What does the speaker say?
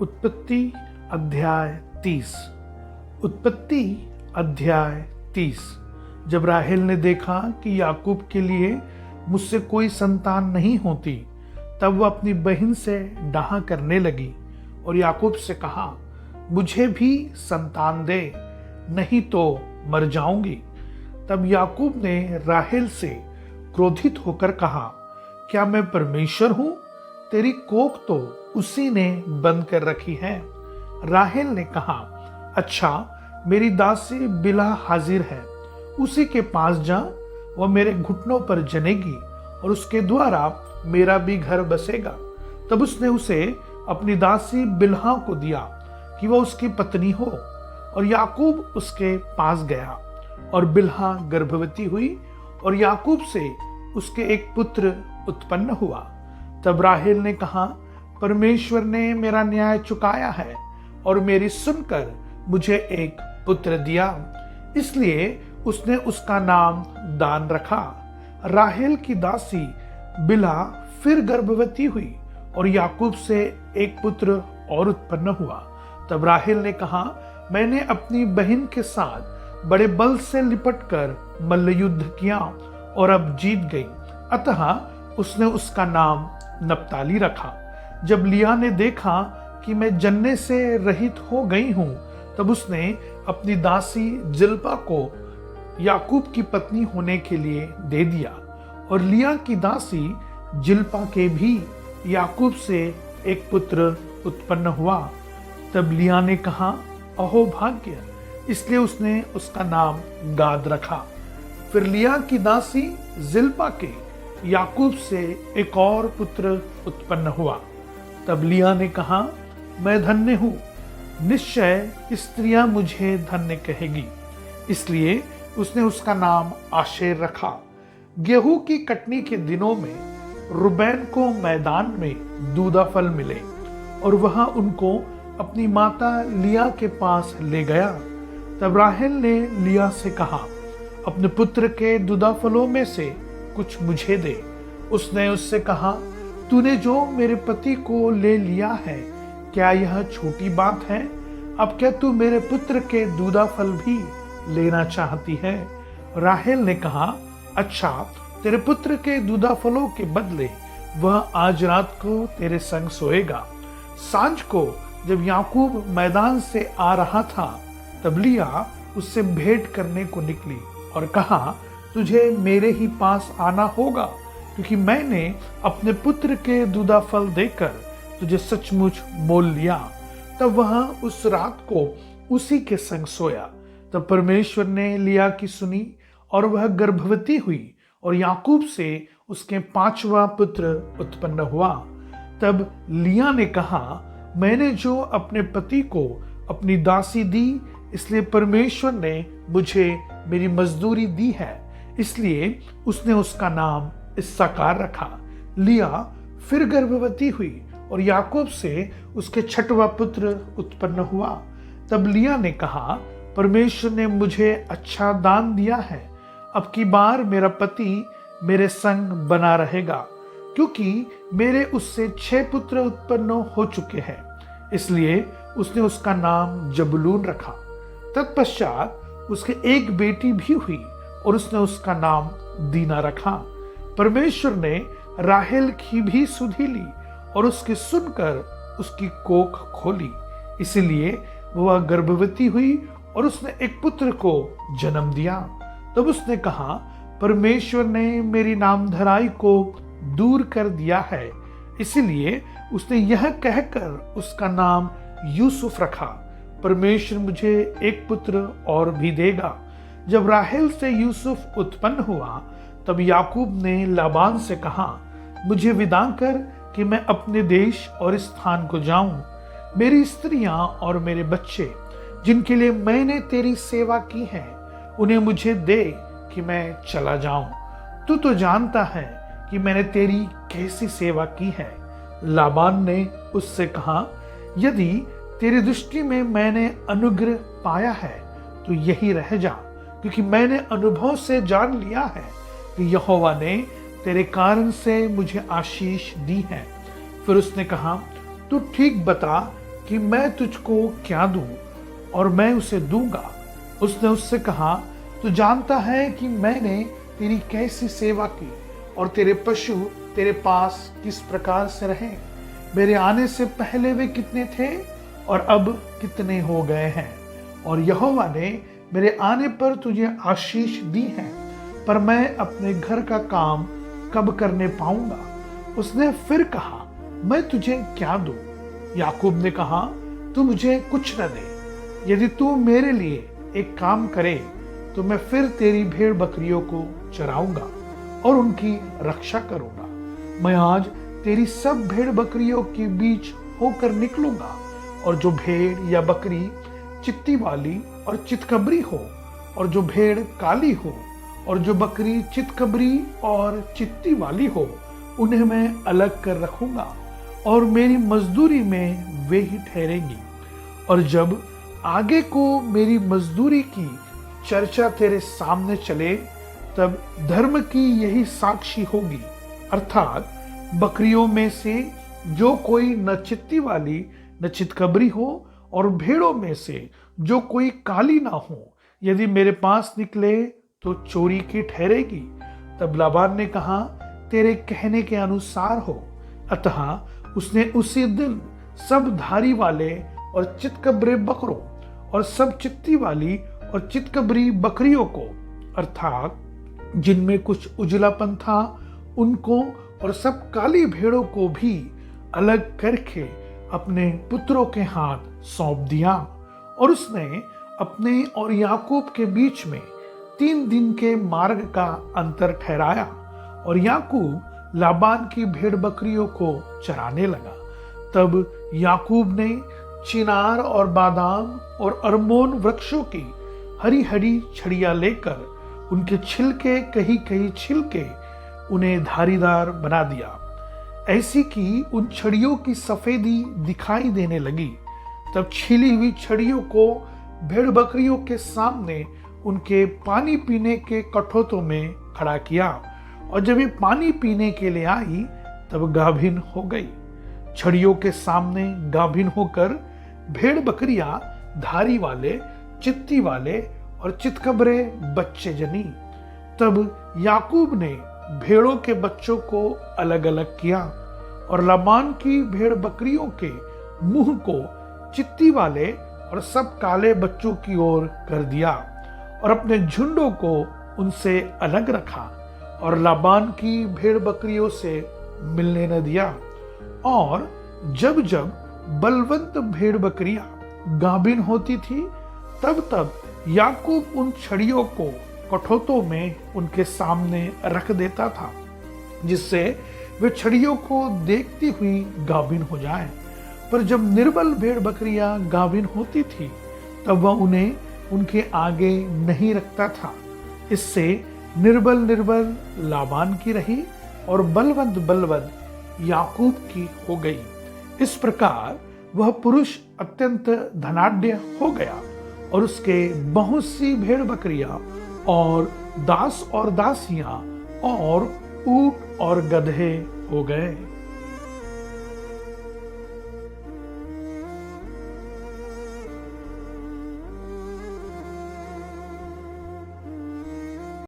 उत्पत्ति अध्याय 30। उत्पत्ति अध्याय 30। जब राहेल ने देखा कि याकूब के लिए मुझसे कोई संतान नहीं होती, तब वह अपनी बहन से डाह करने लगी और याकूब से कहा, मुझे भी संतान दे, नहीं तो मर जाऊंगी। तब याकूब ने राहेल से क्रोधित होकर कहा, क्या मैं परमेश्वर हूं? तेरी कोख तो उसी ने बंद कर रखी है। राहेल ने कहा, अच्छा, मेरी दासी बिलहा हाजिर है, उसी के पास जा, वह मेरे घुटनों पर जनेगी और उसके द्वारा मेरा भी घर बसेगा। तब उसने उसे अपनी दासी बिलहा को दिया कि वह उसकी पत्नी हो, और याकूब उसके पास गया और बिलहा गर्भवती हुई और याकूब से उसके एक पुत्र उत्पन्न हुआ। तब राहेल ने कहा, परमेश्वर ने मेरा न्याय चुकाया है और मेरी सुनकर मुझे एक पुत्र दिया। इसलिए उसने उसका नाम दान रखा। राहेल की दासी बिलहा फिर गर्भवती हुई और याकूब से एक पुत्र और उत्पन्न हुआ। तब राहेल ने कहा, मैंने अपनी बहन के साथ बड़े बल से लिपटकर मल्ल युद्ध किया और अब जीत गई, अतः उसने उसका नाम नप्ताली रखा। जब लिया ने देखा कि मैं जन्ने से रहित हो गई हूं, तब उसने अपनी दासी जिल्पा को याकूब की पत्नी होने के लिए दे दिया, और लिया की दासी जिल्पा के भी याकूब से एक पुत्र उत्पन्न हुआ। तब लिया ने कहा, अहो भाग्य, इसलिए उसने उसका नाम गाद रखा। फिर लिया की दासी जिल्पा के याकूब से एक और पुत्र उत्पन्न हुआ। तब लिया ने कहा, मैं धन्य हूं, निश्चय स्त्रियां मुझे धन्य कहेगी। इसलिए उसने उसका नाम आशेर रखा। गेहूं की कटनी के दिनों में रुबैन को मैदान में दूदा फल मिले, और वह उनको अपनी माता लिया के पास ले गया। तब राहेल ने लिया से कहा, अपने पुत्र के दूदा फलों में से कुछ मुझे दे। उसने उससे कहा, तूने जो मेरे पति को ले लिया है, क्या यह छोटी बात है? अब क्या तू मेरे पुत्र के दूदा फल भी लेना चाहती है? राहेल ने कहा, अच्छा, तेरे पुत्र के दूदा फलों के बदले वह आज रात को तेरे संग सोएगा। सांझ को जब याकूब मैदान से आ रहा था, तब लिया उससे भेंट करने को निकली और कहा, तुझे मेरे ही पास आना होगा, क्योंकि मैंने अपने पुत्र के दूदा फल देकर तुझे सचमुच मोल लिया। तब वह उस रात को उसी के संग सोया। तब परमेश्वर ने लिया की सुनी और वह गर्भवती हुई, और याकूब से उसके 5वां पुत्र उत्पन्न हुआ। तब लिया ने कहा, मैंने जो अपने पति को अपनी दासी दी, इसलिए परमेश्वर ने मुझे मेरी मजदूरी दी है। इसलिए उसने उसका नाम इस्साकार रखा। लिया फिर गर्भवती हुई और याकूब से उसके 6वां पुत्र उत्पन्न हुआ। तब लिया ने कहा, परमेश्वर ने मुझे अच्छा दान दिया है, अब की बार मेरा पति मेरे संग बना रहेगा, क्योंकि मेरे उससे 6 पुत्र उत्पन्न हो चुके हैं। इसलिए उसने उसका नाम जबूलून रखा। तत्पश्चात उसके एक बेटी भी हुई और उसने उसका नाम दीना रखा। परमेश्वर ने राहेल की भी सुधि ली और उसकी सुनकर उसकी कोख खोली, इसीलिए वह गर्भवती हुई और उसने एक पुत्र को जन्म दिया। तब उसने कहा, परमेश्वर ने मेरी नामधराई को दूर कर दिया है, इसीलिए उसने यह कहकर उसका नाम यूसुफ रखा, परमेश्वर मुझे एक पुत्र और भी देगा। जब राहेल से यूसुफ उत्पन्न हुआ, तब याकूब ने लाबान से कहा, मुझे विदा कर कि मैं अपने देश और स्थान को जाऊं। मेरी स्त्रियां और मेरे बच्चे, जिनके लिए मैंने तेरी सेवा की है, उन्हें मुझे दे कि मैं चला जाऊं। तू तो जानता है कि मैंने तेरी कैसी सेवा की है। लाबान ने उससे कहा, यदि तेरी दृष्टि में मैंने अनुग्रह पाया है, तो यही रह जा, क्योंकि मैंने अनुभव से जान लिया है कि यहोवा ने तेरे कारण से मुझे आशीष दी है। फिर उसने कहा, तू ठीक बता कि मैं तुझको क्या दूं, और मैं उसे दूंगा। उसने उससे कहा, तू जानता है कि मैंने तेरी कैसी सेवा की और तेरे पशु तेरे पास किस प्रकार से रहे। मेरे आने से पहले वे कितने थे और अब कितने हो गए हैं, और यहोवा ने मेरे आने पर तुझे आशीष दी है, पर मैं अपने घर का काम कब करने पाऊंगा। उसने फिर कहा, मैं तुझे क्या दूं? याकूब ने कहा, तू मुझे कुछ न दे। यदि तू मेरे लिए एक काम करे तो मैं फिर तेरी भेड़ बकरियों को चराऊंगा और उनकी रक्षा करूंगा। मैं आज तेरी सब भेड़ बकरियों के बीच होकर निकलूंगा, और जो भेड़ या बकरी चित्ती वाली और चितकबरी हो, और जो भेड़ काली हो, और जो बकरी चितकबरी और चित्ती वाली हो, उन्हें मैं अलग कर रखूंगा, और मेरी मजदूरी में वे ही ठहरेंगी। और जब आगे को मेरी मजदूरी की चर्चा तेरे सामने चले, तब धर्म की यही साक्षी होगी, अर्थात बकरियों में से जो कोई न चित्ती वाली न चितकबरी हो, और भेड़ों में से जो कोई काली ना हो, यदि मेरे पास निकले तो चोरी की ठहरेगी। तब लाबान ने कहा, तेरे कहने के अनुसार हो। अतः उसने उसी दिन सब धारी वाले और चितकबरे बकरों और सब चित्ती वाली और चितकबरी बकरियों को, अर्थात जिनमें कुछ उजलापन था, उनको और सब काली भेड़ों को भी अलग करके अपने पुत्रों के हाथ सौंप दिया। और उसने अपने और याकूब के बीच में 3 दिन के मार्ग का अंतर ठहराया, और याकूब लाबान की भेड़ बकरियों को चराने लगा। तब याकूब ने चिनार और बादाम और अरमोन वृक्षों की हरी हरी छड़ियां लेकर उनके छिलके कहीं कहीं छिलके उन्हें धारीदार बना दिया, ऐसी कि उन छड़ियों की सफेदी दिखाई देने लगी। तब छीली हुई छड़ियों को भेड़ बकरियों के सामने उनके पानी पीने के कठोतों में खड़ा किया, और जब ये पानी पीने के लिए आई तब गाभिन हो गई। छड़ियों के सामने गाभिन होकर भेड़ बकरियां धारी वाले, चित्ती वाले और चितकबरे बच्चे जनी। तब याकूब ने भेड़ों के बच्चों को अलग अलग किया, और लाबान की भेड़ बकरियों के मुंह को चित्ती वाले और सब काले बच्चों की ओर कर दिया, और अपने झुंडों को उनसे अलग रखा, और लाबान की भेड़ बकरियों से मिलने न दिया। और जब जब बलवंत भेड़ बकरियां गाभिन होती थी, तब तब याकूब उन छड़ियों को कठोतों में उनके सामने रख देता था, जिससे वे छड़ियों को देखती हुई गाभिन हो जाएं। पर जब निर्बल भेड़ बकरियां गाभिन होती थी, तब वह उन्हें उनके आगे नहीं रखता था। इससे निर्बल निर्बल लाबान की रही, और बलवंत बलवंत याकूब की हो गई। इस प्रकार वह पुरुष अत्यंत धनाढ्य हो गया, और उसके बहुत सी भेड़ बकरियां और दास और दासियां और ऊंट और गधे हो गए।